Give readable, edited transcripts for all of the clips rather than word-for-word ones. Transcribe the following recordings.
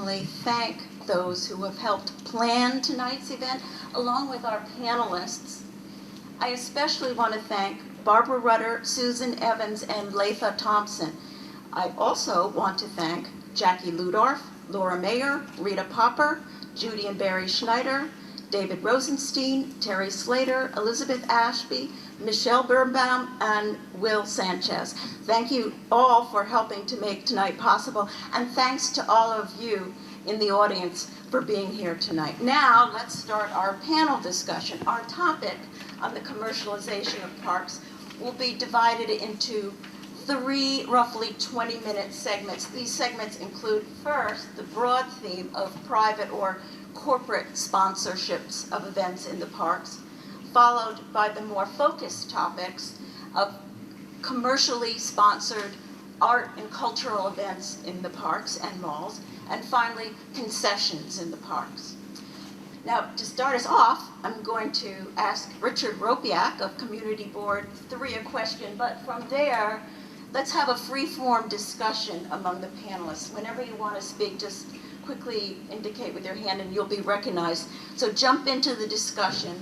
personally thank those who have helped plan tonight's event, along with our panelists. I especially want to thank Barbara Ritter, Susan Evans, and Latha Thompson. I also want to thank Jackie Ludorf, Laura Mayer, Rita Popper, Judy and Barry Schneider, David Rosenstein, Terry Slater, Elizabeth Ashby, Michelle Birnbaum, and Will Sanchez. Thank you all for helping to make tonight possible, and thanks to all of you in the audience for being here tonight. Now, let's start our panel discussion. Our topic on the commercialization of parks will be divided into 3 roughly 20-minute segments. These segments include, first, the broad theme of private or corporate sponsorships of events in the parks, followed by the more focused topics of commercially sponsored art and cultural events in the parks and malls, and finally, concessions in the parks. Now, to start us off, I'm going to ask Richard Ropiak of Community Board 3 a question, but from there, let's have a free-form discussion among the panelists. Whenever you want to speak, just quickly indicate with your hand and you'll be recognized. So jump into the discussion,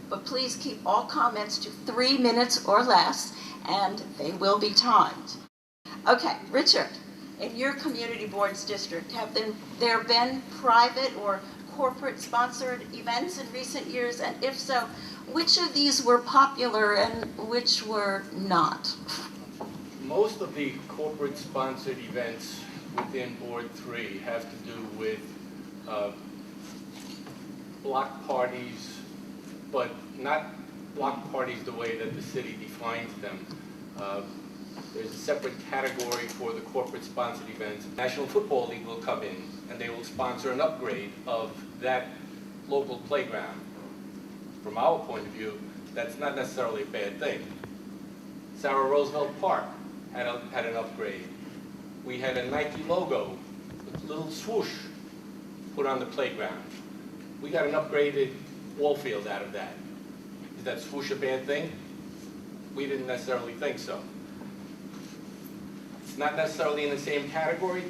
but please keep all comments to 3 minutes or less, and they will be timed. Okay, Richard, in your community board's district, have there been private or corporate sponsored events in recent years? And if so, which of these were popular and which were not? Most of the corporate sponsored events within Board 3 have to do with block parties, but not block parties the way that the city defines them. There's a separate category for the corporate sponsored events. National Football League will come in and they will sponsor an upgrade of that local playground. From our point of view, that's not necessarily a bad thing. Sarah Roosevelt Park had an upgrade. We had a Nike logo with a little swoosh put on the playground. We got an upgraded ball field out of that. Is that swoosh a bad thing? We didn't necessarily think so. It's not necessarily in the same category.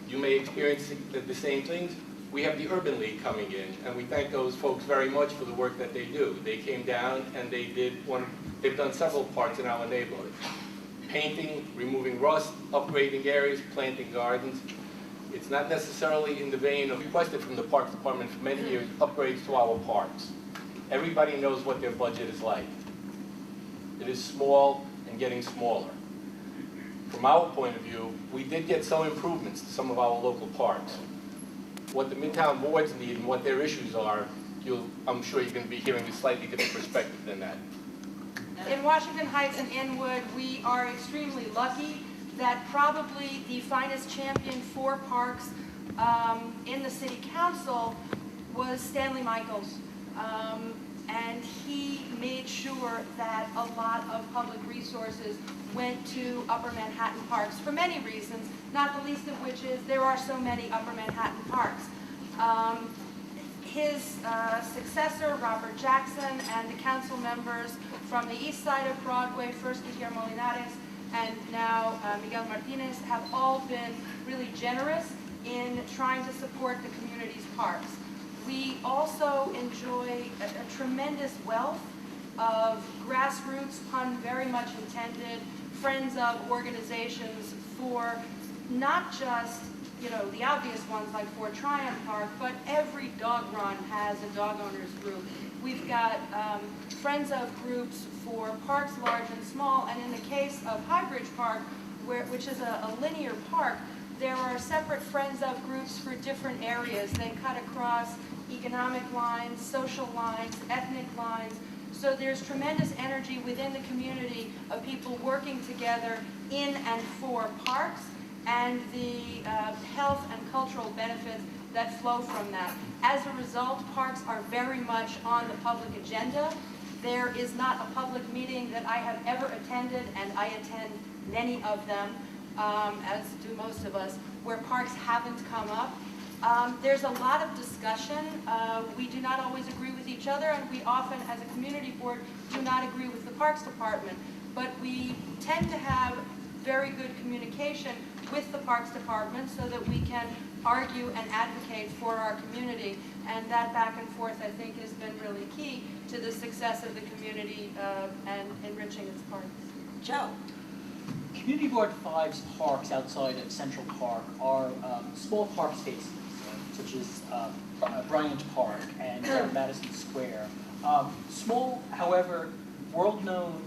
You may experience the same things. We have the Urban League coming in, and we thank those folks very much for the work that they do. They came down and they've done several parts in our neighborhood. Painting, removing rust, upgrading areas, planting gardens. It's not necessarily in the vein of requested from the Parks Department for many years, upgrades to our parks. Everybody knows what their budget is like. It is small and getting smaller. From our point of view, we did get some improvements to some of our local parks. What the Midtown boards need and what their issues are, I'm sure you're going to be hearing a slightly different perspective than that. In Washington Heights and Inwood, we are extremely lucky that probably the finest champion for parks in the city council was Stanley Michaels. And he made sure that a lot of public resources went to Upper Manhattan parks for many reasons, not the least of which is there are so many Upper Manhattan parks. His successor, Robert Jackson, and the council members from the east side of Broadway, first Guillermo Linares and now Miguel Martinez, have all been really generous in trying to support the community's parks. We also enjoy a tremendous wealth of grassroots, pun very much intended, friends of organizations for not just the obvious ones like Fort Tryon Park, but every dog run has a dog owners group. We've got friends of groups for parks large and small, and in the case of Highbridge Park, which is a linear park, there are separate friends of groups for different areas. They cut across economic lines, social lines, ethnic lines. So there's tremendous energy within the community of people working together in and for parks and the health and cultural benefits that flow from that. As a result, parks are very much on the public agenda. There is not a public meeting that I have ever attended, and I attend many of them, as do most of us, where parks haven't come up. There's a lot of discussion. We do not always agree with each other, and we often, as a community board, do not agree with the Parks Department. But we tend to have very good communication with the Parks Department so that we can argue and advocate for our community. And that back and forth, I think, has been really key to the success of the community and enriching its parks. Joe? Community Board 5's parks outside of Central Park are small park spaces, such as Bryant Park and Madison Square. Small, however, world-known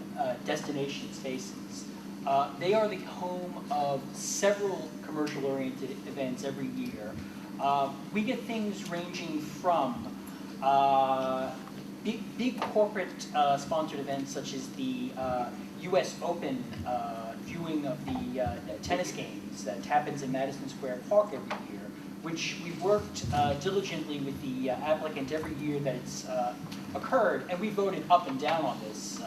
destination spaces. They are the home of several commercial-oriented events every year. We get things ranging from big corporate sponsored events such as the U.S. Open viewing of the tennis games that happens in Madison Square Park every year, which we've worked diligently with the applicant every year that it's occurred, and we voted up and down on this.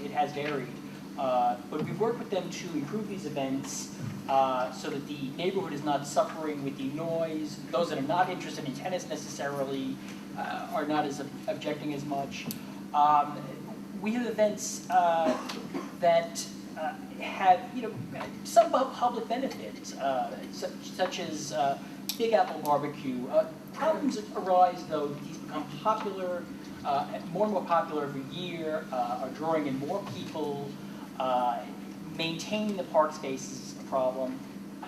It has varied. But we've worked with them to improve these events so that the neighborhood is not suffering with the noise. Those that are not interested in tennis necessarily are not as objecting as much. We have events that have, some public benefit, such as Big Apple Barbecue. Problems arise, though, that these become popular, more and more popular every year, are drawing in more people. Maintaining the park space is a problem.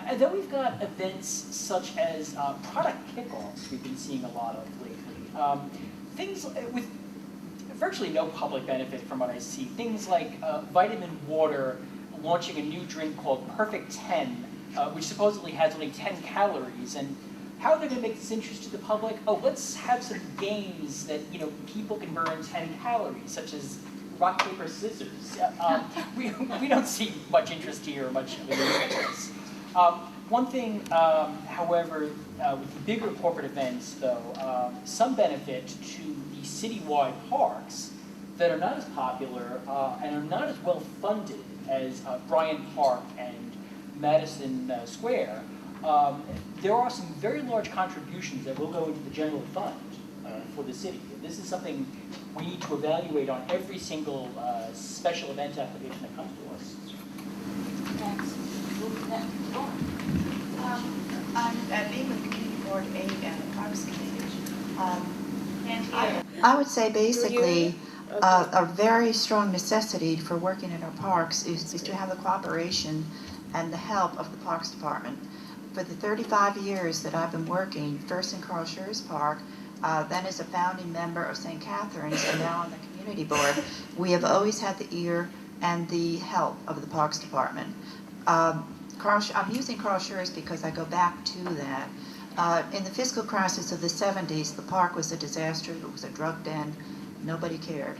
And then we've got events such as product kickoffs we've been seeing a lot of lately. Things with virtually no public benefit from what I see. Things like Vitamin Water launching a new drink called Perfect 10, which supposedly has only 10 calories. And how are they going to make this interesting to the public? Oh, let's have some games that people can burn 10 calories, such as rock, paper, scissors. We don't see much interest here, much of an interest. One thing, however, with the bigger corporate events, though, some benefit to the citywide parks that are not as popular and are not as well funded as Bryant Park and Madison Square. There are some very large contributions that will go into the general fund for the city. This is something we need to evaluate on every single special event application that comes to us. Thanks. I'm being with the Community Board 8 and the Parks Committee. I would say basically a very strong necessity for working in our parks is to have the cooperation and the help of the Parks Department. For the 35 years that I've been working, first in Carl Schurz Park, then as a founding member of St. Catherine's, and now on the Community Board, we have always had the ear and the help of the Parks Department. I'm using Carl Schurz because I go back to that. In the fiscal crisis of the 70s, the park was a disaster. It was a drug den. Nobody cared.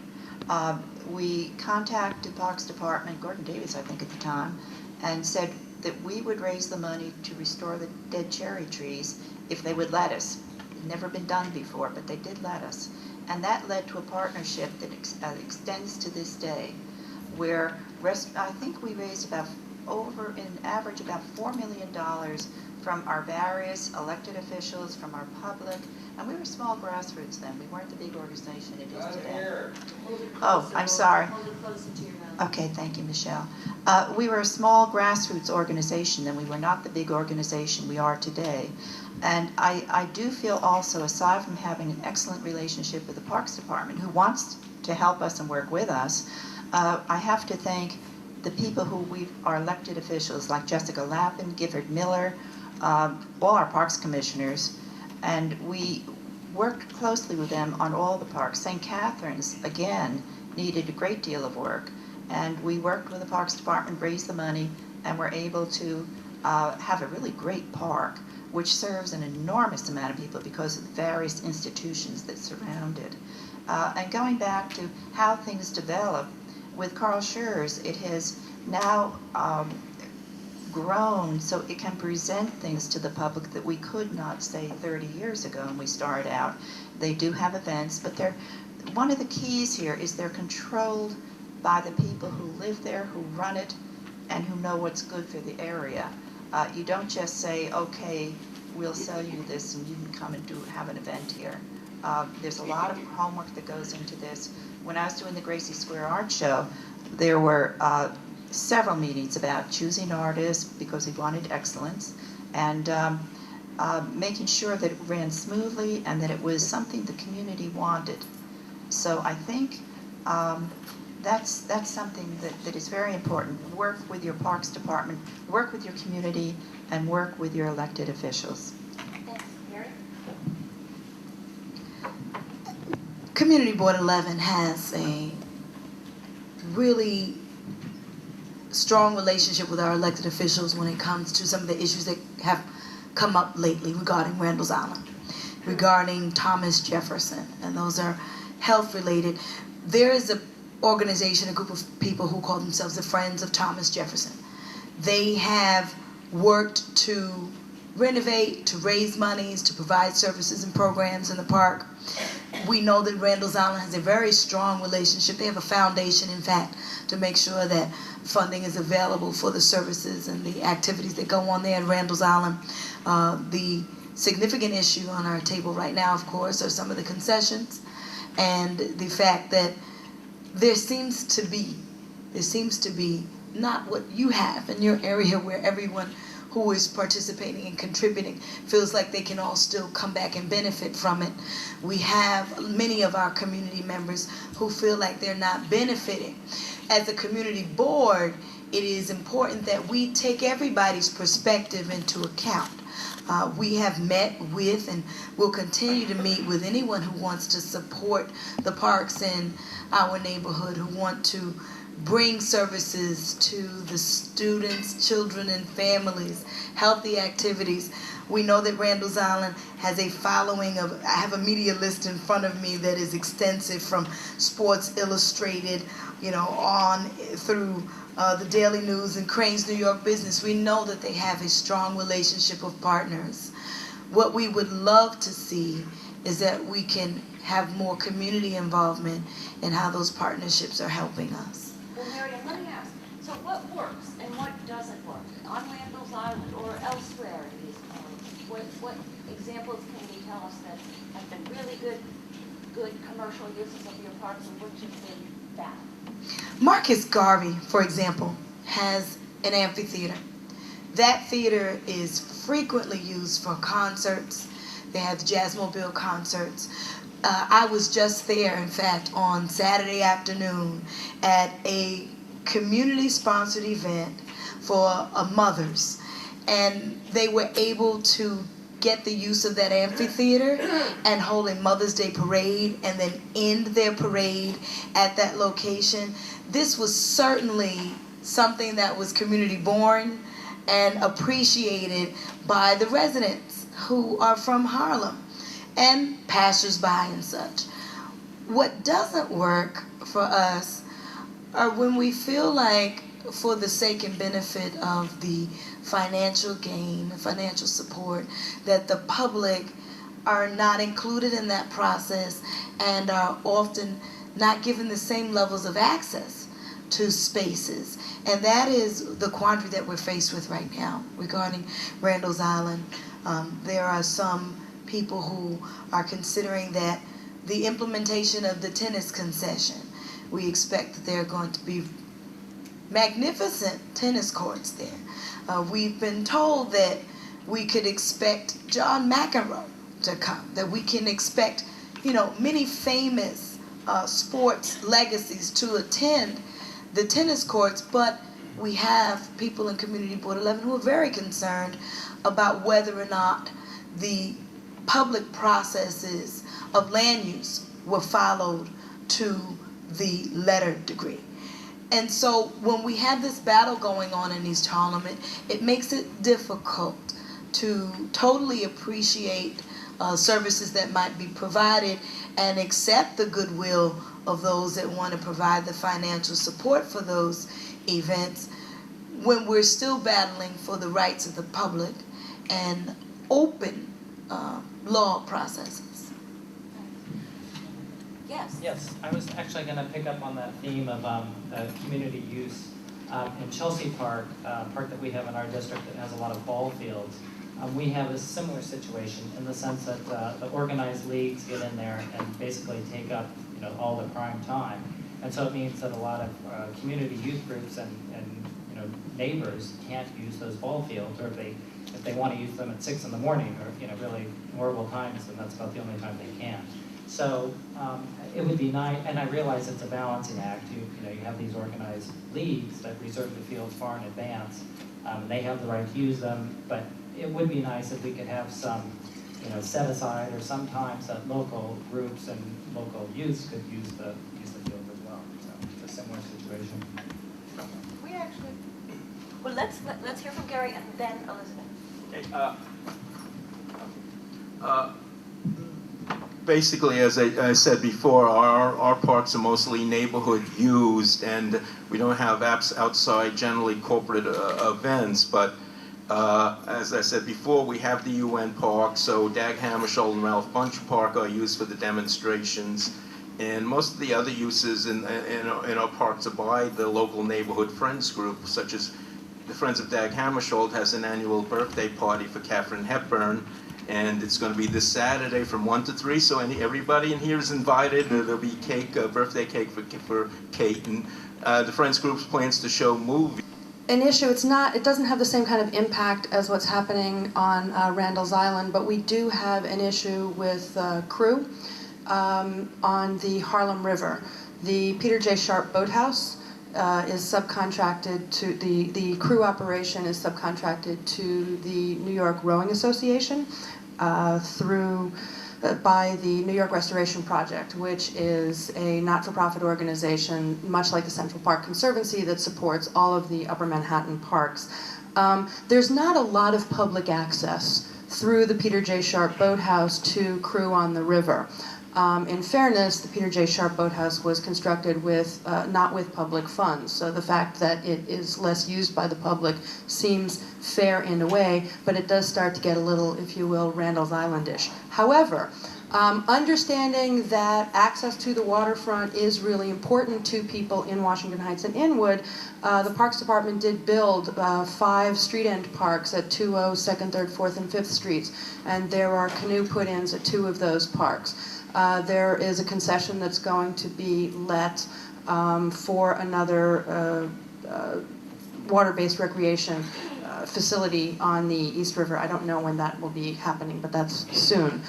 We contacted the Parks Department, Gordon Davis, I think at the time, and said that we would raise the money to restore the dead cherry trees if they would let us. It had never been done before, but they did let us. And that led to a partnership that extends to this day, where I think we raised about in average about $4 million from our various elected officials, from our public, and we were small grassroots then. We weren't the big organization it is today. Oh, I'm sorry. Okay, thank you, Michelle. We were a small grassroots organization, and we were not the big organization we are today. And I do feel also, aside from having an excellent relationship with the Parks Department, who wants to help us and work with us, I have to thank the people who are elected officials, like Jessica Lappin, Gifford Miller, all our parks commissioners, and we worked closely with them on all the parks. St. Catherine's, again, needed a great deal of work, and we worked with the Parks Department, raised the money, and were able to have a really great park, which serves an enormous amount of people because of the various institutions that surround it. And going back to how things develop, with Carl Schurz, it has now grown so it can present things to the public that we could not say 30 years ago when we started out. They do have events, but one of the keys here is they're controlled by the people who live there, who run it, and who know what's good for the area. You don't just say, okay, we'll sell you this and you can come and have an event here. There's a lot of homework that goes into this. When I was doing the Gracie Square Art Show, there were several meetings about choosing artists because we wanted excellence, and making sure that it ran smoothly and that it was something the community wanted. So I think that's something that is very important. Work with your Parks Department, work with your community, and work with your elected officials. Thanks, Mary. Community Board 11 has a really strong relationship with our elected officials when it comes to some of the issues that have come up lately regarding Randall's Island, regarding Thomas Jefferson, and those are health related. There is an organization, a group of people who call themselves the Friends of Thomas Jefferson. They have worked to renovate, to raise monies, to provide services and programs in the park. We know that Randall's Island has a very strong relationship. They have a foundation, in fact, to make sure that funding is available for the services and the activities that go on there at Randall's Island. The significant issue on our table right now, of course, are some of the concessions and the fact that there seems to be not what you have in your area where everyone who is participating and contributing feels like they can all still come back and benefit from it. We have many of our community members who feel like they're not benefiting. As a community board, it is important that we take everybody's perspective into account. We have met with and will continue to meet with anyone who wants to support the parks in our neighborhood, who want to bring services to the students, children, and families, healthy activities. We know that Randall's Island has a following of, I have a media list in front of me that is extensive, from Sports Illustrated, on through the Daily News and Crane's New York Business. We know that they have a strong relationship of partners. What we would love to see is that we can have more community involvement in how those partnerships are helping us. Well, Marion, let me ask, so what works and what doesn't work on Randall's Island or elsewhere in these parks? What examples can you tell us that have been really good commercial uses of your parks and which have been bad? Marcus Garvey, for example, has an amphitheater. That theater is frequently used for concerts. They have jazzmobile concerts. I was just there, in fact, on Saturday afternoon at a community-sponsored event for mothers, and they were able to get the use of that amphitheater and hold a Mother's Day parade and then end their parade at that location. This was certainly something that was community born and appreciated by the residents who are from Harlem and passersby and such. What doesn't work for us are when we feel like, for the sake and benefit of the financial gain, financial support, that the public are not included in that process and are often not given the same levels of access to spaces. And that is the quandary that we're faced with right now regarding Randall's Island. There are some people who are considering that the implementation of the tennis concession, we expect that there are going to be magnificent tennis courts there. We've been told that we could expect John McEnroe to come, that we can expect, many famous sports legacies to attend the tennis courts, but we have people in Community Board 11 who are very concerned about whether or not the public processes of land use were followed to the letter degree. And so when we have this battle going on in East Harlem, it makes it difficult to totally appreciate services that might be provided and accept the goodwill of those that want to provide the financial support for those events when we're still battling for the rights of the public and open law processes. Yes. Yes, I was actually going to pick up on that theme of community use. In Chelsea Park, park that we have in our district that has a lot of ball fields, we have a similar situation in the sense that the organized leagues get in there and basically take up all the prime time. And so it means that a lot of community youth groups and neighbors can't use those ball fields, or if they if they want to use them at 6 in the morning or, really horrible times, then that's about the only time they can. So it would be nice, and I realize it's a balancing act. You have these organized leagues that reserve the fields far in advance. They have the right to use them, but it would be nice if we could have some, set aside, or sometimes that local groups and local youths could use the field as well. So it's a similar situation. We actually, Well, let's hear from Gary and then Elizabeth. Okay. Basically, as I said before, our parks are mostly neighborhood used, and we don't have outside generally corporate events. But as I said before, we have the UN Park, so Dag Hammarskjöld and Ralph Bunche Park are used for the demonstrations. And most of the other uses in our parks are by the local neighborhood friends group, such as the Friends of Dag Hammarskjöld has an annual birthday party for Katharine Hepburn, and it's going to be this Saturday from 1 to 3, so everybody in here is invited. There'll be cake, birthday cake for Kate, and the Friends Group's plans to show movies. an issue, it doesn't have the same kind of impact as what's happening on Randall's Island, but we do have an issue with crew on the Harlem River. The Peter J. Sharp Boathouse is subcontracted to, the crew operation is subcontracted to the New York Rowing Association by the New York Restoration Project, which is a not-for-profit organization, much like the Central Park Conservancy, that supports all of the Upper Manhattan parks. There's not a lot of public access through the Peter J. Sharp Boathouse to crew on the river. In fairness, the Peter J. Sharp Boathouse was constructed with not with public funds, so the fact that it is less used by the public seems fair in a way, but it does start to get a little, if you will, Randall's Island-ish. However, understanding that access to the waterfront is really important to people in Washington Heights and Inwood, the Parks Department did build 5 street-end parks at 20, 2nd, 3rd, 4th, and 5th Streets, and there are canoe put-ins at 2 of those parks. There is a concession that's going to be let for another water-based recreation facility on the East River. I don't know when that will be happening, but that's soon.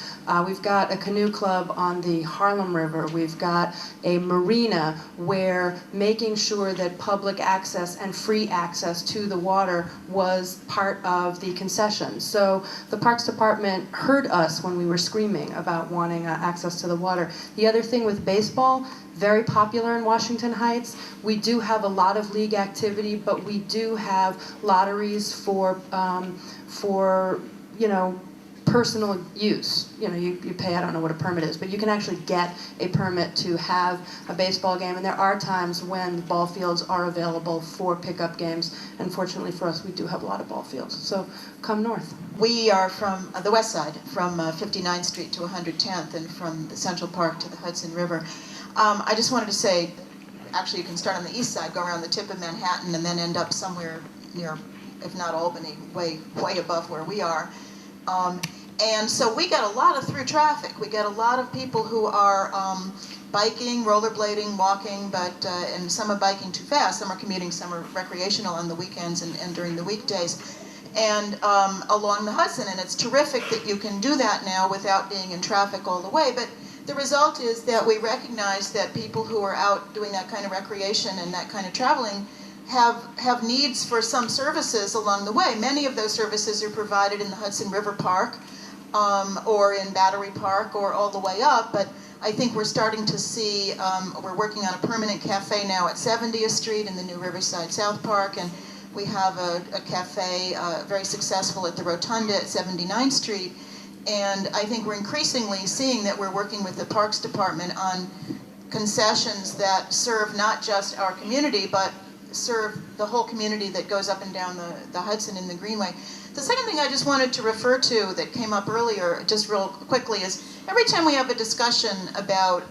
We've got a canoe club on the Harlem River. We've got a marina where making sure that public access and free access to the water was part of the concession. So the Parks Department heard us when we were screaming about wanting access to the water. The other thing with baseball, very popular in Washington Heights. We do have a lot of league activity, but we do have lotteries for personal use. You pay, I don't know what a permit is, but you can actually get a permit to have a baseball game, and there are times when the ball fields are available for pickup games, and fortunately for us, we do have a lot of ball fields. So come north. We are from the west side, from 59th Street to 110th, and from the Central Park to the Hudson River. I just wanted to say, actually you can start on the east side, go around the tip of Manhattan, and then end up somewhere near, if not Albany, way above where we are. And so we get a lot of through traffic. We get a lot of people who are biking, rollerblading, walking, and some are biking too fast, some are commuting, some are recreational on the weekends and during the weekdays. And along the Hudson, and it's terrific that you can do that now without being in traffic all the way, but the result is that we recognize that people who are out doing that kind of recreation and that kind of traveling have needs for some services along the way. Many of those services are provided in the Hudson River Park or in Battery Park or all the way up, but I think we're starting to see, we're working on a permanent cafe now at 70th Street in the new Riverside South Park, and we have a cafe very successful at the Rotunda at 79th Street. And I think we're increasingly seeing that we're working with the Parks Department on concessions that serve not just our community, but serve the whole community that goes up and down the Hudson and the Greenway. The second thing I just wanted to refer to that came up earlier, just real quickly, is every time we have a discussion about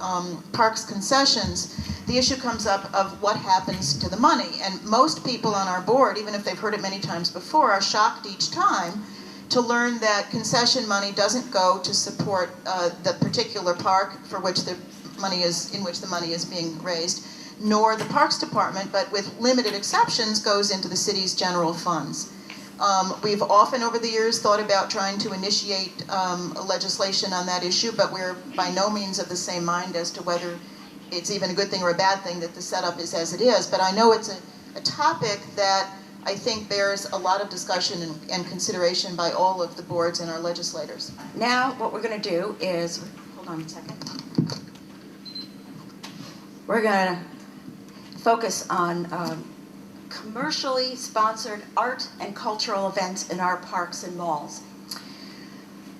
parks concessions, the issue comes up of what happens to the money. And most people on our board, even if they've heard it many times before, are shocked each time to learn that concession money doesn't go to support the particular park for which the money is being raised, nor the Parks Department, but with limited exceptions goes into the city's general funds. We've often over the years thought about trying to initiate legislation on that issue, but we're by no means of the same mind as to whether it's even a good thing or a bad thing that the setup is as it is. But I know it's a topic that I think bears a lot of discussion and consideration by all of the boards and our legislators. Now, what we're going to do is, hold on a second. We're going to focus on commercially sponsored art and cultural events in our parks and malls.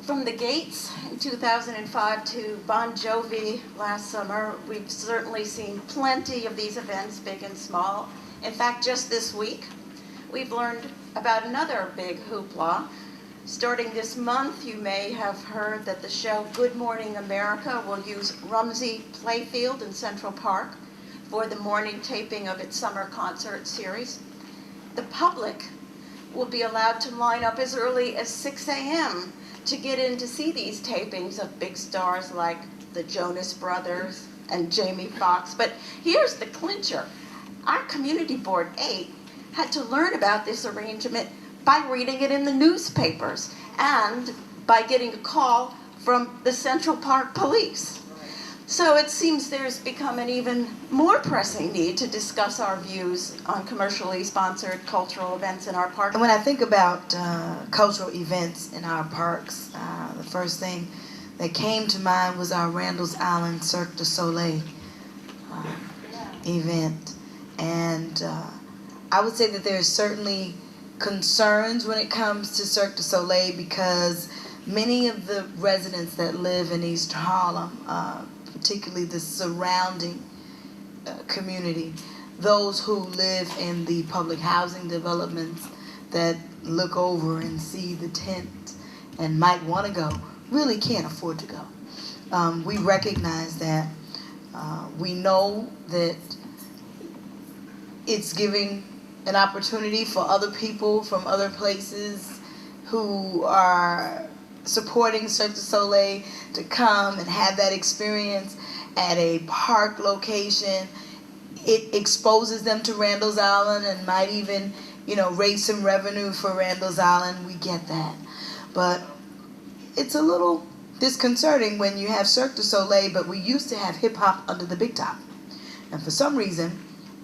From the Gates in 2005 to Bon Jovi last summer, we've certainly seen plenty of these events, big and small. In fact, just this week, we've learned about another big hoopla. Starting this month, you may have heard that the show Good Morning America will use Rumsey Playfield in Central Park for the morning taping of its summer concert series. The public will be allowed to line up as early as 6 a.m. to get in to see these tapings of big stars like the Jonas Brothers and Jamie Foxx. But here's the clincher. Our Community Board 8 had to learn about this arrangement by reading it in the newspapers and by getting a call from the Central Park Police. So it seems there's become an even more pressing need to discuss our views on commercially sponsored cultural events in our parks. And when I think about cultural events in our parks, the first thing that came to mind was our Randall's Island Cirque du Soleil event. And I would say that there's certainly concerns when it comes to Cirque du Soleil because many of the residents that live in East Harlem, particularly the surrounding community, those who live in the public housing developments that look over and see the tent and might want to go, really can't afford to go. We recognize that. We know that it's giving an opportunity for other people from other places who are supporting Cirque du Soleil to come and have that experience at a park location. It exposes them to Randall's Island and might even, raise some revenue for Randall's Island. We get that. But it's a little disconcerting when you have Cirque du Soleil, but we used to have hip hop under the big top. And for some reason,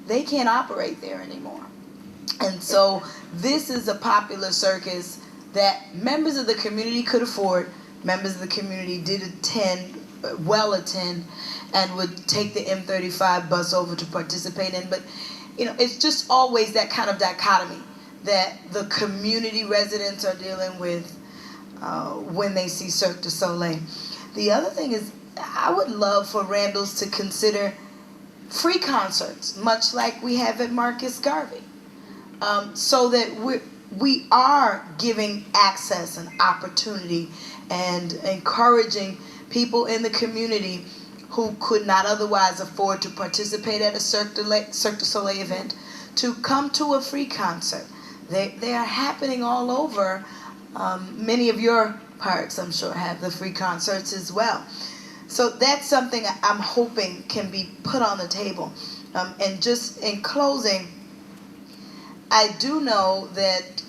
they can't operate there anymore. And so this is a popular circus that members of the community could afford, members of the community did attend, and would take the M35 bus over to participate in. But, it's just always that kind of dichotomy that the community residents are dealing with when they see Cirque du Soleil. The other thing is, I would love for Randall's to consider free concerts, much like we have at Marcus Garvey, so that we are giving access and opportunity and encouraging people in the community who could not otherwise afford to participate at a Cirque du Soleil event to come to a free concert. They are happening all over. Many of your parks, I'm sure, have the free concerts as well. So that's something I'm hoping can be put on the table. And just in closing, I do know that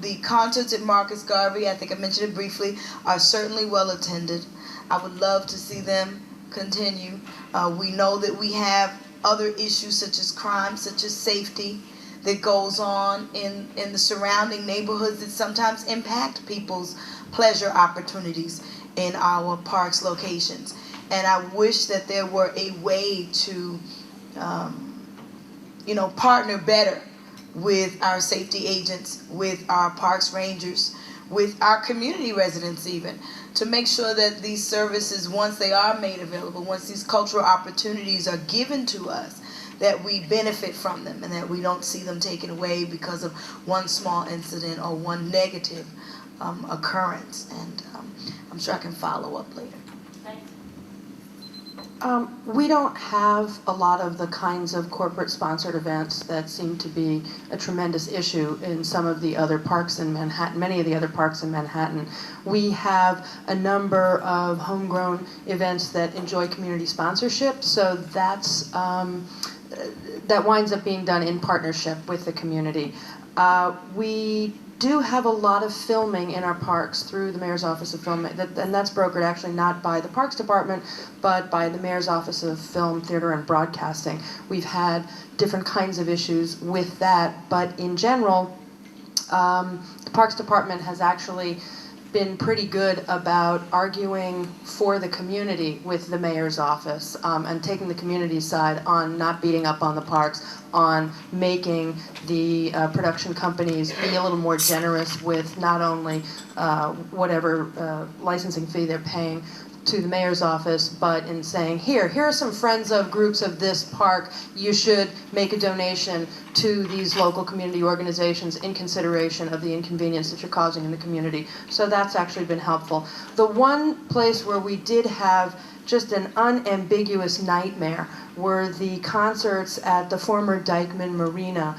the concerts at Marcus Garvey, I think I mentioned it briefly, are certainly well attended. I would love to see them continue. We know that we have other issues such as crime, such as safety, that goes on in the surrounding neighborhoods that sometimes impact people's pleasure opportunities in our parks locations. And I wish that there were a way to, partner better with our safety agents, with our parks rangers, with our community residents even, to make sure that these services, once they are made available, once these cultural opportunities are given to us, that we benefit from them and that we don't see them taken away because of one small incident or one negative occurrence. And I'm sure I can follow up later. We don't have a lot of the kinds of corporate sponsored events that seem to be a tremendous issue in some of the other parks in Manhattan, many of the other parks in Manhattan. We have a number of homegrown events that enjoy community sponsorship, so that's, that winds up being done in partnership with the community. We do have a lot of filming in our parks through the Mayor's Office of Film, and that's brokered actually not by the Parks Department, but by the Mayor's Office of Film, Theater, and Broadcasting. We've had different kinds of issues with that, but in general, the Parks Department has actually been pretty good about arguing for the community with the mayor's office, and taking the community's side on not beating up on the parks, on making the production companies be a little more generous with not only whatever licensing fee they're paying to the mayor's office, but in saying, here are some friends of groups of this park, you should make a donation to these local community organizations in consideration of the inconvenience that you're causing in the community. So that's actually been helpful. The one place where we did have just an unambiguous nightmare were the concerts at the former Dyckman Marina.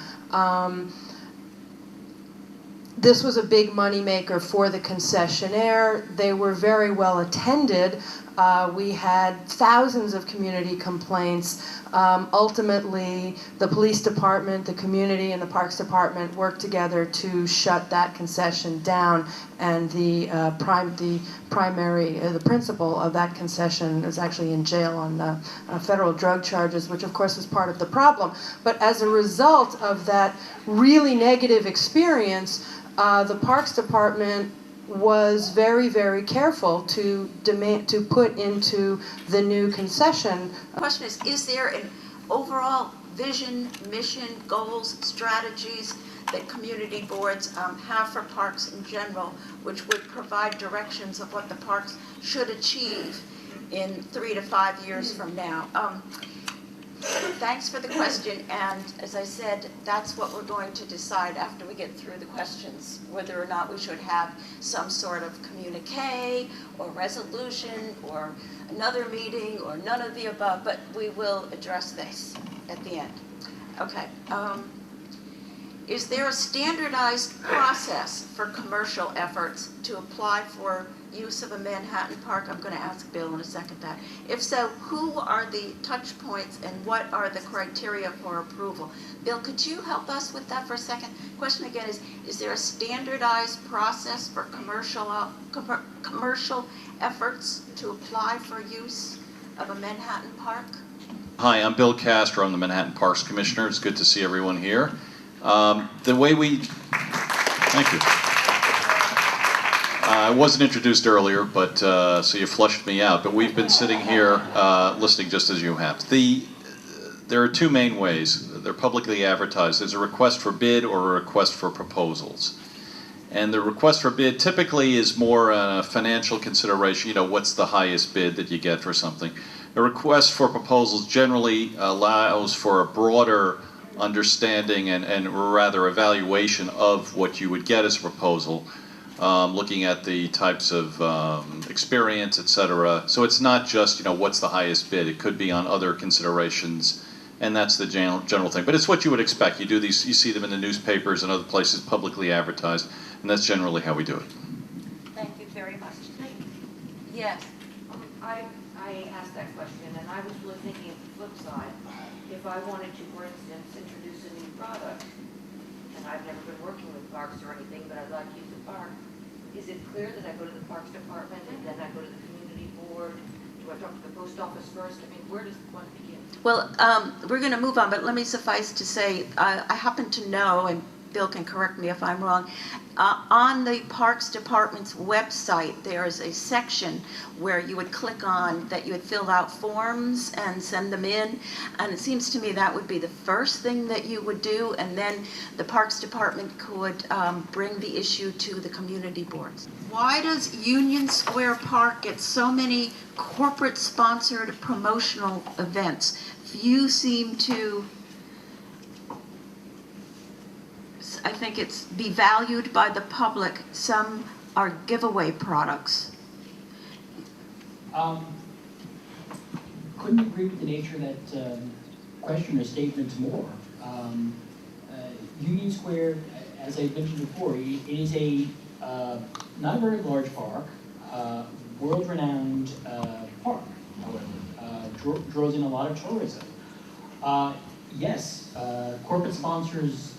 This was a big moneymaker for the concessionaire. They were very well attended. We had thousands of community complaints. Ultimately, the police department, the community, and the parks department worked together to shut that concession down. And the principal of that concession is actually in jail on federal drug charges, which of course is part of the problem. But as a result of that really negative experience, the Parks Department was very, very careful to put into the new concession. The question is there an overall vision, mission, goals, strategies that community boards have for parks in general, which would provide directions of what the parks should achieve in 3 to 5 years from now? Thanks for the question, and as I said, that's what we're going to decide after we get through the questions, whether or not we should have some sort of communique or resolution or another meeting or none of the above, but we will address this at the end. Okay. Is there a standardized process for commercial efforts to apply for use of a Manhattan park? I'm going to ask Bill in a second that. If so, who are the touch points and what are the criteria for approval? Bill, could you help us with that for a second? Question again is there a standardized process for commercial efforts to apply for use of a Manhattan park? Hi, I'm Bill Castro. I'm the Manhattan Parks Commissioner. It's good to see everyone here. The way we, thank you. I wasn't introduced earlier, but so you flushed me out. But we've been sitting here listening just as you have. There are two main ways. They're publicly advertised. There's a request for bid or a request for proposals. And the request for bid typically is more a financial consideration. You know, what's the highest bid that you get for something? A request for proposals generally allows for a broader understanding and rather evaluation of what you would get as a proposal, looking at the types of experience, etc. So it's not just, you know, what's the highest bid. It could be on other considerations, and that's the general thing. But it's what you would expect. You do these, you see them in the newspapers and other places publicly advertised, and that's generally how we do it. Thank you very much. Yes. I asked that question, and I was really thinking of the flip side. If I wanted to, for instance, introduce a new product, and I've never been working with parks or anything, but I'd like to use a park, is it clear that I go to the Parks Department and then I go to the community board? Do I talk to the post office first? I mean, where does one begin? Well, we're going to move on, but let me suffice to say, I happen to know, and Bill can correct me if I'm wrong, on the Parks Department's website, there is a section where you would click on that you would fill out forms and send them in, and it seems to me that would be the first thing that you would do, and then the Parks Department could bring the issue to the community boards. Why does Union Square Park get so many corporate-sponsored promotional events? Few seem to, I think it's be valued by the public. Some are giveaway products. Couldn't agree with the nature of that question or statement more. Union Square, as I mentioned before, it is a not a very large park, world-renowned park, however, draws in a lot of tourism. Yes, corporate sponsors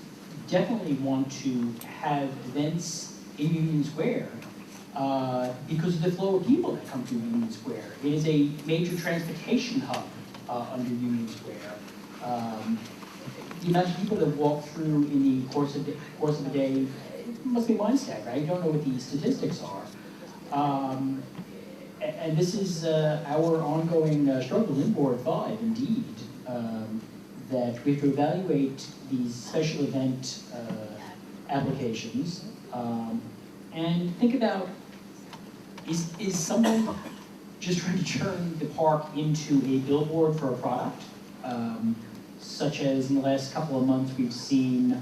definitely want to have events in Union Square because of the flow of people that come through Union Square. It is a major transportation hub under Union Square. The amount of people that walk through in the course of the day, it must be mind-staggering. I don't know what the statistics are. And this is our ongoing struggle in Board 5, indeed, that we have to evaluate these special event applications and think about, is someone just trying to turn the park into a billboard for a product? Such as in the last couple of months, we've seen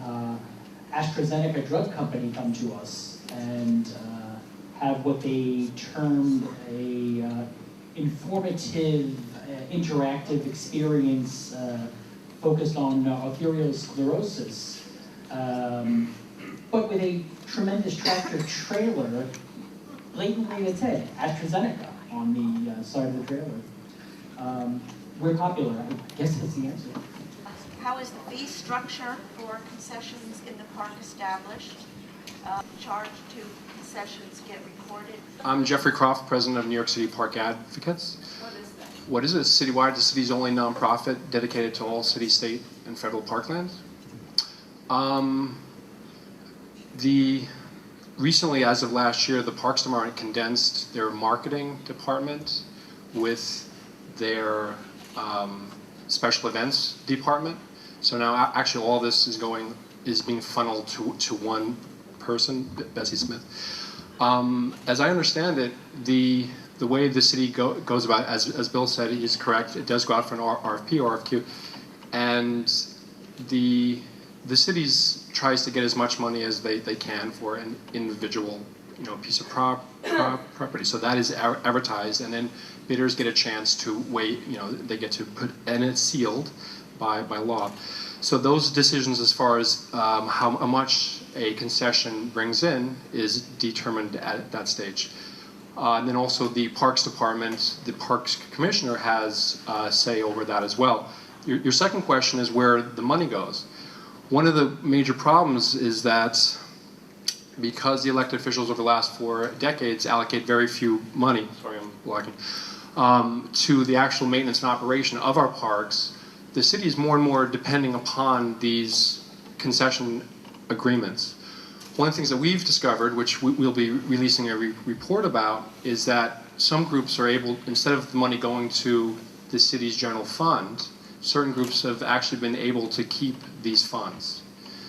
AstraZeneca drug company come to us and have what they termed a informative, interactive experience focused on arterial sclerosis, but with a tremendous tractor trailer blatantly that said AstraZeneca on the side of the trailer. We're popular, I guess that's the answer. How is the fee structure for concessions in the park established? Charge to concessions get recorded? I'm Geoffrey Croft, president of New York City Park Advocates. What is that? What is it? Citywide, the city's only nonprofit dedicated to all city, state, and federal parklands. Recently, as of last year, the Parks Department condensed their marketing department with their special events department. So now actually all this is being funneled to one person, Bessie Smith. As I understand it, the way the city goes about it, as Bill said, he's correct, it does go out for an RFP or RFQ, and the city tries to get as much money as they can for an individual piece of property. So that is advertised, and then bidders get a chance to wait, they get to put, and it's sealed by law. So those decisions as far as how much a concession brings in is determined at that stage. And then also the Parks Department, the Parks Commissioner has say over that as well. Your second question is where the money goes. One of the major problems is that because the elected officials over the last 4 decades allocate very few money, sorry I'm blocking, to the actual maintenance and operation of our parks, the city is more and more depending upon these concession agreements. One of the things that we've discovered, which we'll be releasing a report about, is that some groups are able, instead of the money going to the city's general fund, certain groups have actually been able to keep these funds.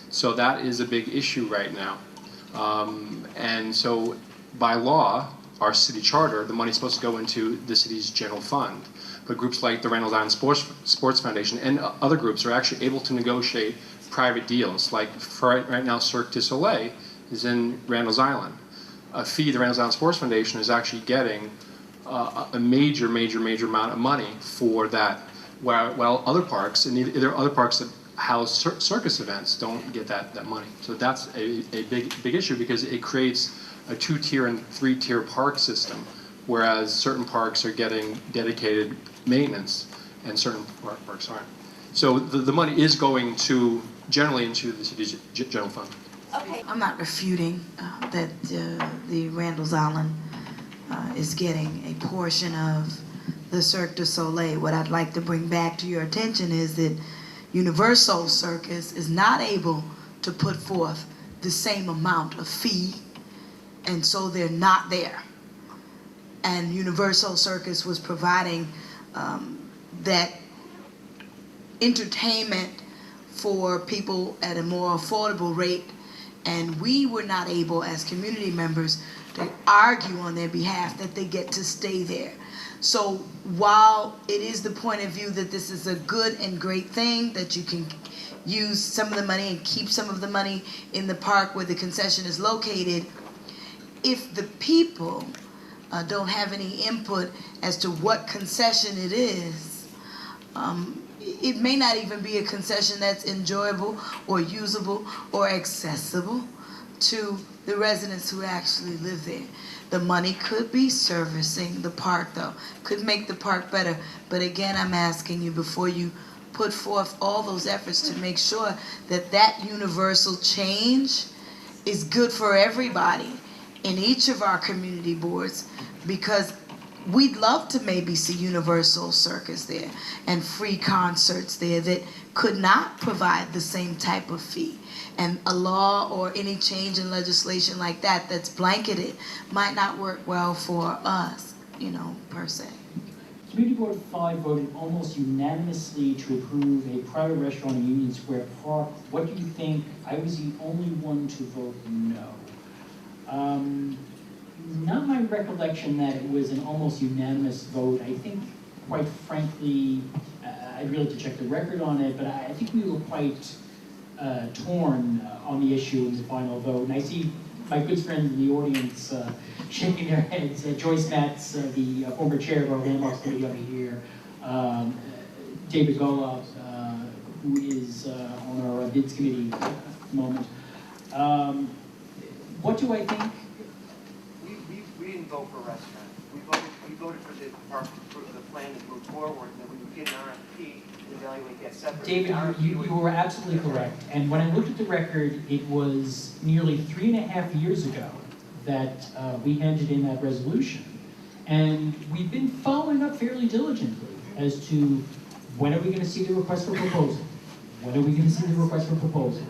So that is a big issue right now. And so by law, our city charter, the money is supposed to go into the city's general fund. But groups like the Randall Island Sports Foundation and other groups are actually able to negotiate private deals. Like for right now, Cirque du Soleil is in Randall's Island. A fee, the Randall's Island Sports Foundation is actually getting a major amount of money for that, while other parks, and there are other parks that house circus events, don't get that money. So that's a big issue because it creates a 2-tier and 3-tier park system, whereas certain parks are getting dedicated maintenance and certain parks aren't. So the money is going generally into the city's general fund. Okay. I'm not refuting that the Randall's Island is getting a portion of the Cirque du Soleil. What I'd like to bring back to your attention is that Universal Circus is not able to put forth the same amount of fee, and so they're not there. And Universal Circus was providing that entertainment for people at a more affordable rate, and we were not able as community members to argue on their behalf that they get to stay there. So while it is the point of view that this is a good and great thing, that you can use some of the money and keep some of the money in the park where the concession is located, if the people don't have any input as to what concession it is, it may not even be a concession that's enjoyable or usable or accessible to the residents who actually live there. The money could be servicing the park, though, could make the park better. But again, I'm asking you, before you put forth all those efforts to make sure that that universal change is good for everybody in each of our community boards, because we'd love to maybe see Universal Circus there and free concerts there that could not provide the same type of fee. And a law or any change in legislation like that that's blanketed might not work well for us, you know, per se. Community Board 5 voted almost unanimously to approve a private restaurant in Union Square Park. What do you think? I was the only one to vote no. Not my recollection that it was an almost unanimous vote. I think, quite frankly, I'd really have to check the record on it, but I think we were quite torn on the issue in the final vote. And I see my good friends in the audience shaking their heads. Joyce Matz, the former chair of our landmarks committee over here, David Golub, who is on our bids committee at the moment. What do I think? We didn't vote for restaurant. We voted for the park, for the plan to move forward, and then we would get an RFP and evaluate that separately. David, you were absolutely correct. And when I looked at the record, it was nearly 3.5 years ago that we handed in that resolution. And we've been following up fairly diligently as to when are we going to see the request for proposal? When are we going to see the request for proposal?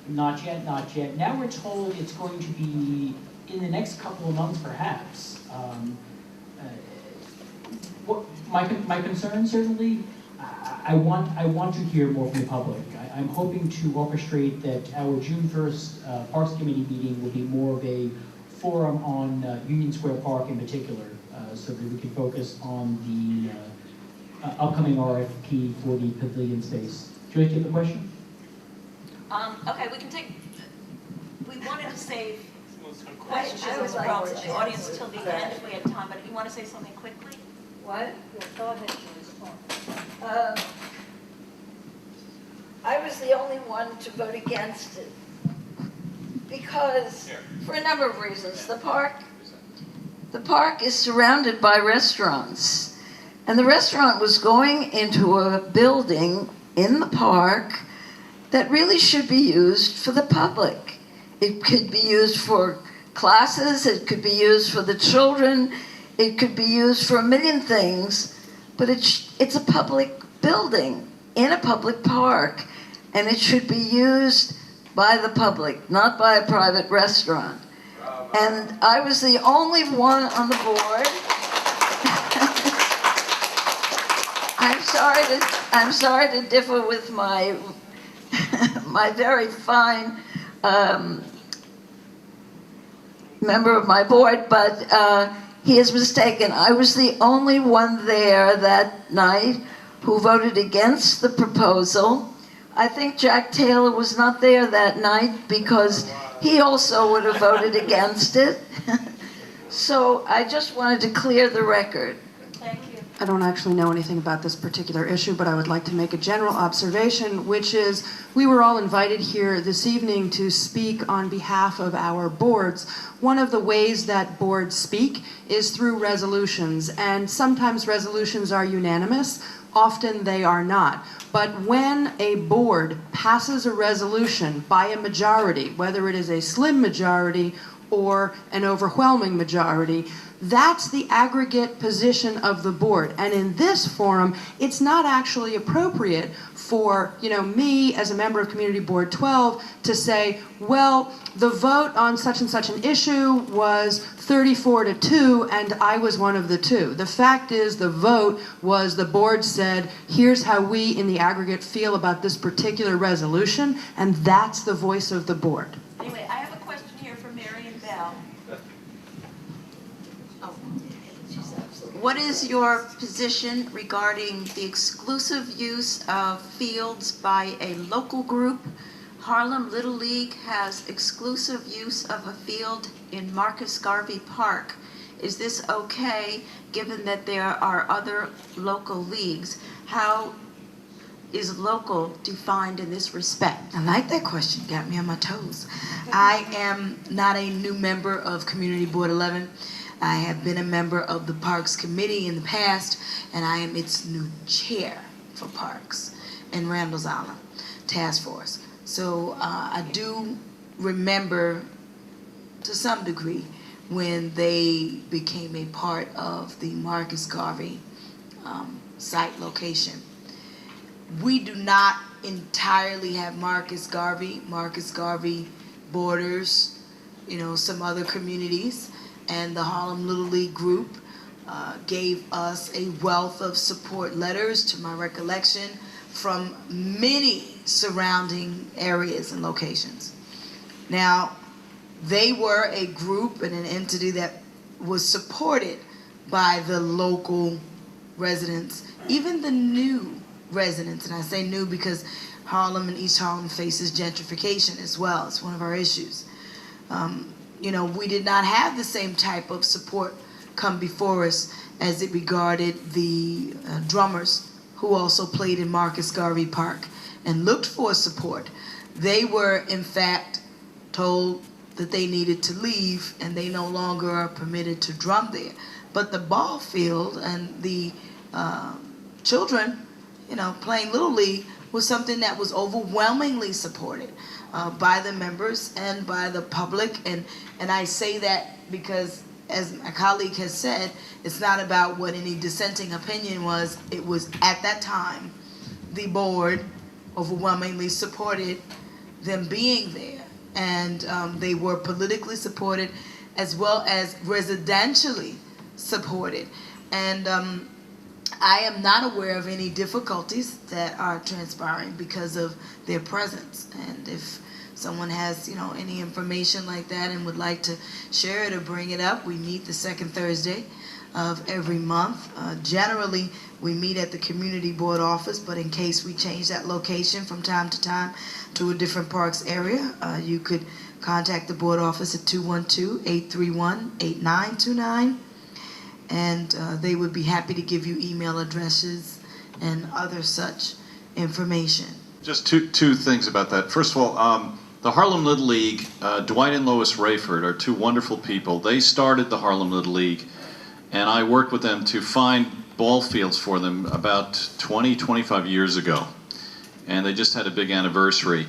Not yet, not yet. Now we're told it's going to be in the next couple of months, perhaps. My concern, certainly, I want to hear more from the public. I'm hoping to orchestrate that our June 1st Parks Committee meeting will be more of a forum on Union Square Park in particular, so that we can focus on the upcoming RFP for the pavilion space. Joyce, do you have a question? Okay, we can take, we wanted to save questions from the audience till the end if we had time, but if you want to say something quickly? What? Go ahead, Joyce. I was the only one to vote against it because, for a number of reasons, the park is surrounded by restaurants, and the restaurant was going into a building in the park that really should be used for the public. It could be used for classes, it could be used for the children, it could be used for a million things, but it's a public building in a public park, and it should be used by the public, not by a private restaurant. And I was the only one on the board. I'm sorry to differ with my my very fine member of my board, but he is mistaken. I was the only one there that night who voted against the proposal. I think Jack Taylor was not there that night because he also would have voted against it. So I just wanted to clear the record. Thank you. I don't actually know anything about this particular issue, but I would like to make a general observation, which is we were all invited here this evening to speak on behalf of our boards. One of the ways that boards speak is through resolutions, and sometimes resolutions are unanimous, often they are not. But when a board passes a resolution by a majority, whether it is a slim majority or an overwhelming majority, that's the aggregate position of the board. And in this forum, it's not actually appropriate for, me as a member of Community Board 12 to say, well, the vote on such and such an issue was 34-2, and I was one of the two. The fact is, the vote was the board said, here's how we in the aggregate feel about this particular resolution, and that's the voice of the board. Anyway, I have a question here from Marion Bell. What is your position regarding the exclusive use of fields by a local group? Harlem Little League has exclusive use of a field in Marcus Garvey Park. Is this okay, given that there are other local leagues? How is local defined in this respect? I like that question, got me on my toes. I am not a new member of Community Board 11. I have been a member of the Parks Committee in the past, and I am its new chair. for parks in Randall's Island Task Force. So I do remember to some degree when they became a part of the Marcus Garvey site location. We do not entirely have Marcus Garvey. Marcus Garvey borders, some other communities, and the Harlem Little League group gave us a wealth of support letters, to my recollection, from many surrounding areas and locations. Now, they were a group and an entity that was supported by the local residents, even the new residents, and I say new because Harlem and East Harlem faces gentrification as well. It's one of our issues. We did not have the same type of support come before us as it regarded the drummers who also played in Marcus Garvey Park and looked for support. They were, in fact, told that they needed to leave and they no longer are permitted to drum there. But the ball field and the children, playing Little League was something that was overwhelmingly supported by the members and by the public. And I say that because, as my colleague has said, it's not about what any dissenting opinion was. It was, at that time, the board overwhelmingly supported them being there. And they were politically supported as well as residentially supported. And I am not aware of any difficulties that are transpiring because of their presence. And if someone has, any information like that and would like to share it or bring it up, we meet the second Thursday of every month. Generally, we meet at the community board office, but in case we change that location from time to time to a different parks area, you could contact the board office at 212-831-8929. And they would be happy to give you email addresses and other such information. Just two things about that. First of all, the Harlem Little League, Dwight and Lois Rayford are two wonderful people. They started the Harlem Little League, and I worked with them to find ball fields for them about 25 years ago. And they just had a big anniversary.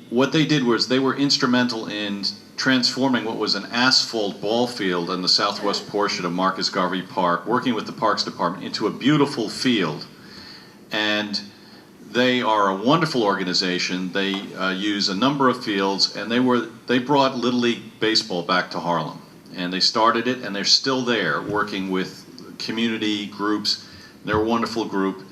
What they did was they were instrumental in transforming what was an asphalt ball field in the southwest portion of Marcus Garvey Park, working with the Parks Department, into a beautiful field. And they are a wonderful organization. They use a number of fields, and they brought Little League baseball back to Harlem. And they started it, and they're still there working with community groups. They're a wonderful group.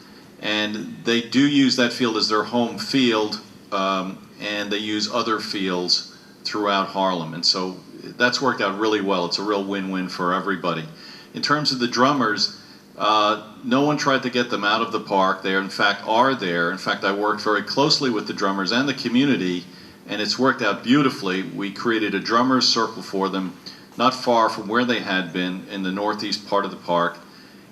And they do use that field as their home field, and they use other fields throughout Harlem. And so that's worked out really well. It's a real win-win for everybody. In terms of the drummers, no one tried to get them out of the park. They, in fact, are there. In fact, I worked very closely with the drummers and the community, and it's worked out beautifully. We created a drummers circle for them, not far from where they had been in the northeast part of the park.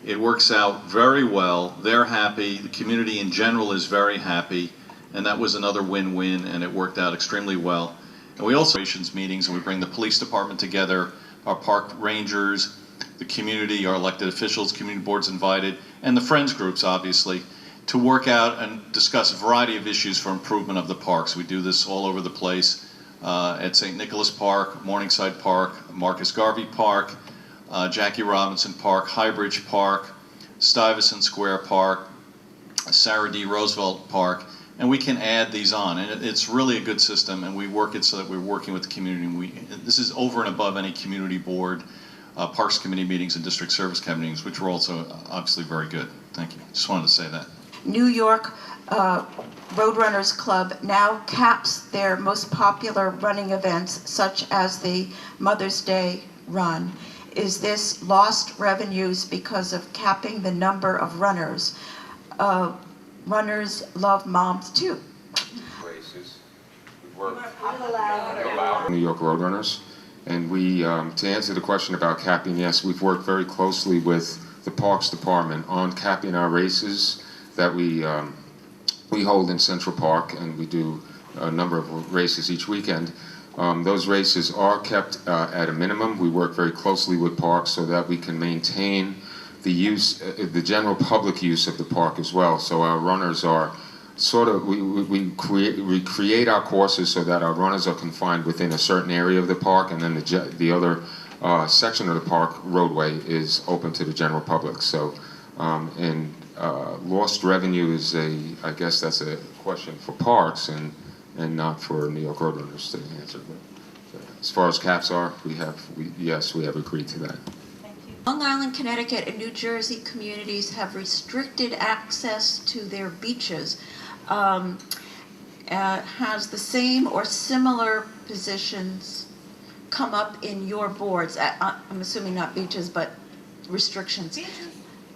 It works out very well. They're happy. The community in general is very happy, and that was another win-win, and it worked out extremely well. And we also have meetings, and we bring the police department together, our park rangers, the community, our elected officials, community boards invited, and the friends groups, obviously, to work out and discuss a variety of issues for improvement of the parks. We do this all over the place, at St. Nicholas Park, Morningside Park, Marcus Garvey Park, Jackie Robinson Park, Highbridge Park, Stuyvesant Square Park, Sarah D. Roosevelt Park, and we can add these on. And it's really a good system, and we work it so that we're working with the community. This is over and above any community board, Parks Committee meetings, and District Service Committee meetings, which were also obviously very good. Thank you. Just wanted to say that. New York Roadrunners Club now caps their most popular running events, such as the Mother's Day run. Is this lost revenues because of capping the number of runners? Runners love moms too. Races. New York Roadrunners. And we, to answer the question about capping, yes, we've worked very closely with the Parks Department on capping our races that we hold in Central Park, and we do a number of races each weekend. Those races are kept at a minimum. We work very closely with parks so that we can maintain the use, the general public use of the park as well. So our runners are sort of, we create our courses so that our runners are confined within a certain area of the park, and then the other section of the park roadway is open to the general public. So, lost revenue is I guess that's a question for parks and not for New York Roadrunners to answer. But as far as caps are, yes, we have agreed to that. Long Island, Connecticut, and New Jersey communities have restricted access to their beaches. Has the same or similar positions come up in your boards? I'm assuming not beaches, but restrictions. Beaches.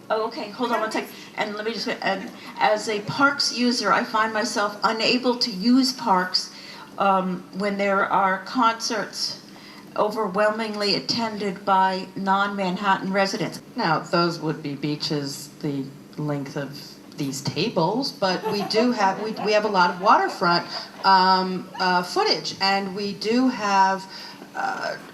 Oh, okay, hold on one second. And let me just, and as a parks user, I find myself unable to use parks when there are concerts overwhelmingly attended by non-Manhattan residents. Now, those would be beaches the length of these tables, but we do have, we have a lot of waterfront footage, and we do have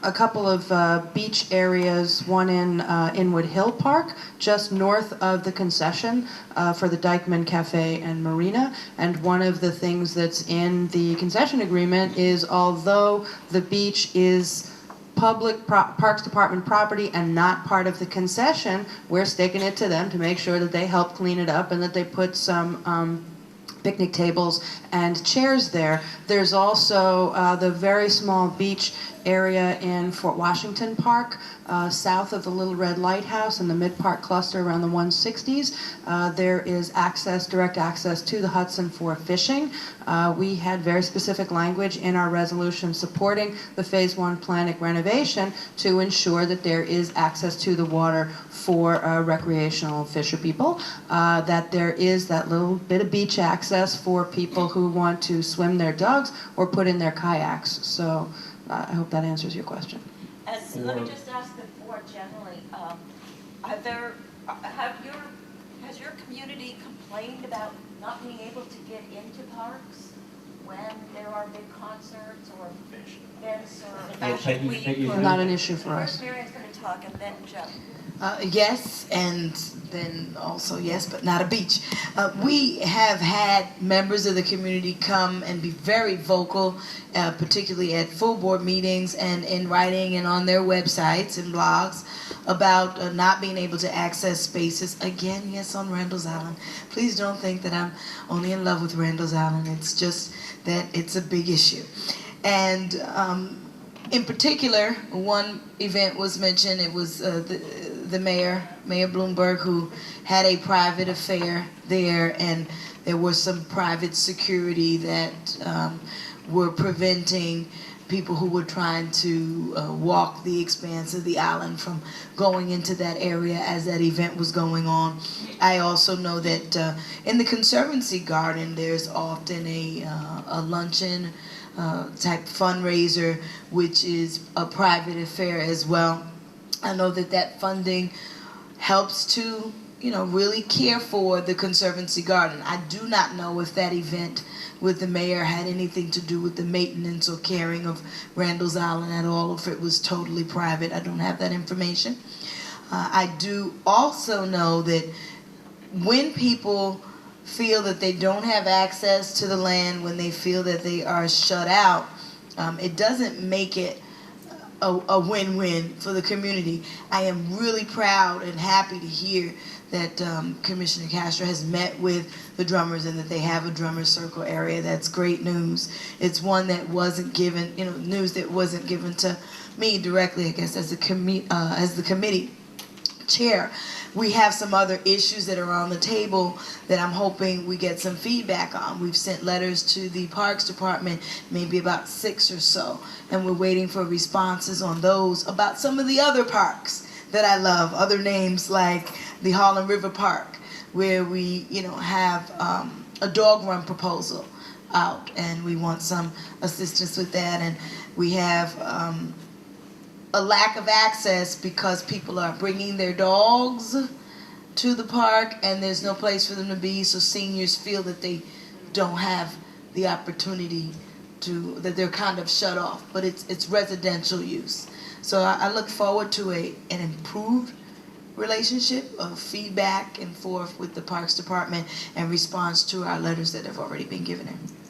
a couple of beach areas, one in Inwood Hill Park, just north of the concession for the Dykeman Cafe and Marina. And one of the things that's in the concession agreement is, although the beach is public Parks Department property and not part of the concession, we're sticking it to them to make sure that they help clean it up and that they put some picnic tables and chairs there. There's also the very small beach area in Fort Washington Park, south of the Little Red Lighthouse in the Mid-Park cluster around the 160s. There is direct access to the Hudson for fishing. We had very specific language in our resolution supporting the Phase 1 planic renovation to ensure that there is access to the water for recreational fisher people, that there is that little bit of beach access for people who want to swim their dogs or put in their kayaks. So I hope that answers your question. And let me just ask the board generally, has your community complained about not being able to get into parks when there are big concerts or events or fashion week? Not an issue for us. First Marion's going to talk and then Jeff. Yes, and then also yes, but not a beach. We have had members of the community come and be very vocal, particularly at full board meetings and in writing and on their websites and blogs about not being able to access spaces. Again, yes, on Randall's Island. Please don't think that I'm only in love with Randall's Island. It's just that it's a big issue. And in particular, one event was mentioned. It was the Mayor Bloomberg, who had a private affair there, and there was some private security that were preventing people who were trying to walk the expanse of the island from going into that area as that event was going on. I also know that in the Conservancy Garden, there's often a luncheon type fundraiser, which is a private affair as well. I know that funding helps to, really care for the Conservancy Garden. I do not know if that event with the mayor had anything to do with the maintenance or caring of Randall's Island at all, if it was totally private. I don't have that information. I do also know that when people feel that they don't have access to the land, when they feel that they are shut out, it doesn't make it a win-win for the community. I am really proud and happy to hear that Commissioner Castro has met with the drummers and that they have a drummer circle area. That's great news. It's one that wasn't given, news that wasn't given to me directly, I guess, as the committee chair. We have some other issues that are on the table that I'm hoping we get some feedback on. We've sent letters to the Parks Department, maybe about 6 or so, and we're waiting for responses on those about some of the other parks that I love, other names like the Harlem River Park, where we, have a dog run proposal out, and we want some assistance with that. And we have a lack of access because people are bringing their dogs to the park and there's no place for them to be, so seniors feel that they don't have the opportunity that they're kind of shut off, but it's residential use. So I look forward to an improved relationship of feedback and forth with the Parks Department and response to our letters that have already been given in.